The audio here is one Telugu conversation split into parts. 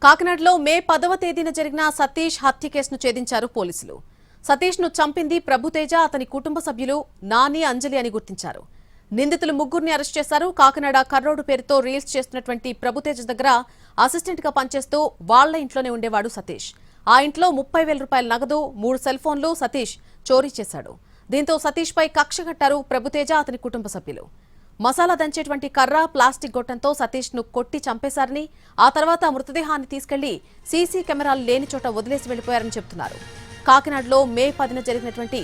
కాకినాడలో మే 10వ తేదీన జరిగిన సతీష్ హత్య కేసును ఛేదించారు పోలీసులు. సతీష్ ను చంపింది ప్రభుతేజ, అతని కుటుంబ సభ్యులు నాని, అంజలి అని గుర్తించారు. నిందితులు ముగ్గురిని అరెస్ట్ చేశారు. కాకినాడ కర్రోడు పేరుతో రీల్స్ చేస్తున్నటువంటి ప్రభుతేజ దగ్గర అసిస్టెంట్ గా పనిచేస్తూ వాళ్ల ఇంట్లోనే ఉండేవాడు సతీష్. ఆ ఇంట్లో 30,000 రూపాయల నగదు, 3 సెల్ ఫోన్లు సతీష్ చోరీ చేశాడు. దీంతో సతీష్ పై కక్ష కట్టారు ప్రభుతేజ, అతని కుటుంబ సభ్యులు. మసాలా దంచేటువంటి కర్ర, ప్లాస్టిక్ గొట్టంతో సతీష్ ను కొట్టి చంపేశారని, ఆ తర్వాత మృతదేహాన్ని తీసుకెళ్లి సీసీ కెమెరాలు లేని చోట వదిలేసి వెళ్లిపోయారని చెబుతున్నారు. కాకినాడలో మే 10న జరిగినటువంటి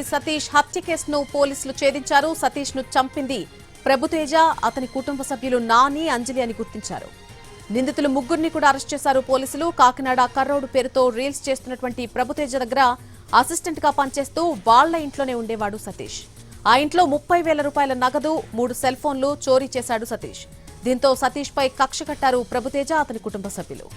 సతీష్ హత్య కేసును పోలీసులు ఛేదించారు. సతీష్ ను చంపింది ప్రభుతేజ, అతని కుటుంబ సభ్యులు నాని, అంజలి అని గుర్తించారు. నిందితులు ముగ్గురిని కూడా అరెస్ట్ చేశారు పోలీసులు. కాకినాడ కర్రోడు పేరుతో రీల్స్ చేస్తున్నటువంటి ప్రభుతేజ దగ్గర అసిస్టెంట్ గా పనిచేస్తూ వాళ్ల ఇంట్లోనే ఉండేవాడు సతీష్. ఆ ఇంట్లో 30,000 రూపాయల నగదు, 3 సెల్ ఫోన్లు చోరీ చేశాడు సతీష్. దీంతో సతీష్ పై కక్ష కట్టారు ప్రభుతేజ, అతని కుటుంబ సభ్యులు.